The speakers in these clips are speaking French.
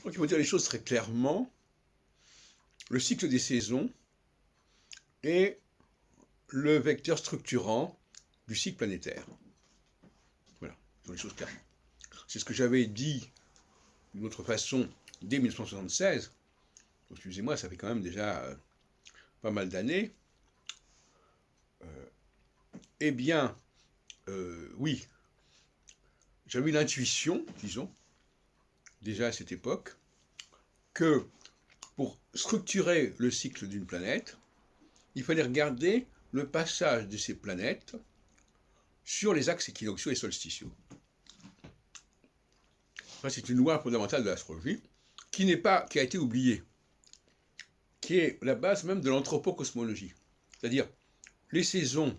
Donc il faut dire les choses très clairement. Le cycle des saisons est le vecteur structurant du cycle planétaire. Voilà, dans les choses claires. C'est ce que j'avais dit d'une autre façon dès 1976. Excusez-moi, ça fait quand même déjà pas mal d'années. Eh bien, oui, j'avais eu l'intuition, disons, déjà à cette époque, que pour structurer le cycle d'une planète, il fallait regarder le passage de ces planètes sur les axes équinoxiaux et solsticiaux. Ça, c'est une loi fondamentale de l'astrologie qui a été oubliée, qui est la base même de l'anthropocosmologie. C'est-à-dire, les saisons,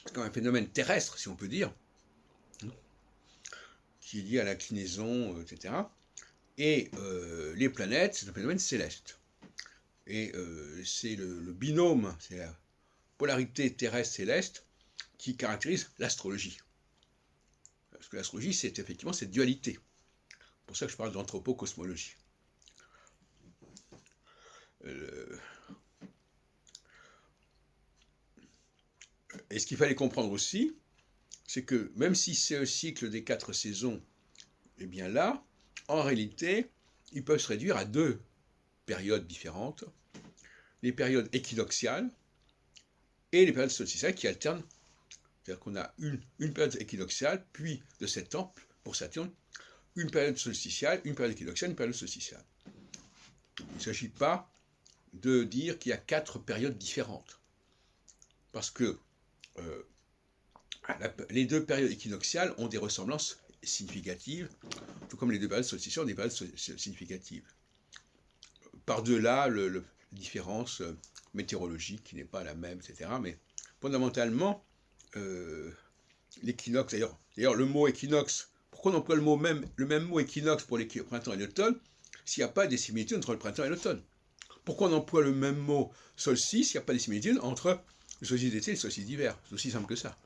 c'est comme un phénomène terrestre, si on peut dire, qui est lié à l'inclinaison, etc. Et les planètes, c'est un phénomène céleste. Et c'est le binôme, c'est la polarité terrestre-céleste qui caractérise l'astrologie. Parce que l'astrologie, c'est effectivement cette dualité. C'est pour ça que je parle d'anthropocosmologie. Et ce qu'il fallait comprendre aussi, c'est que même si c'est le cycle des 4 saisons, eh bien là, en réalité, ils peuvent se réduire à 2 périodes différentes. Les périodes équinoxiales et les périodes solsticiales qui alternent. C'est-à-dire qu'on a une période équinoxiale, puis de 7 ans pour Saturne, une période solsticiale, une période équinoxiale, une période solsticiale. Il ne s'agit pas de dire qu'il y a 4 périodes différentes. Parce que les 2 périodes équinoxiales ont des ressemblances significatives, tout comme les 2 périodes solsticiales ont des périodes significatives. Par-delà la différence météorologique qui n'est pas la même, etc. Mais fondamentalement, l'équinoxe, d'ailleurs le mot équinoxe, pourquoi on emploie le même mot équinoxe pour les printemps et l'automne s'il n'y a pas des similitudes entre le printemps et l'automne? Pourquoi on emploie le même mot solstice s'il n'y a pas des similitudes entre le solstice d'été et le solstice d'hiver? C'est aussi simple que ça.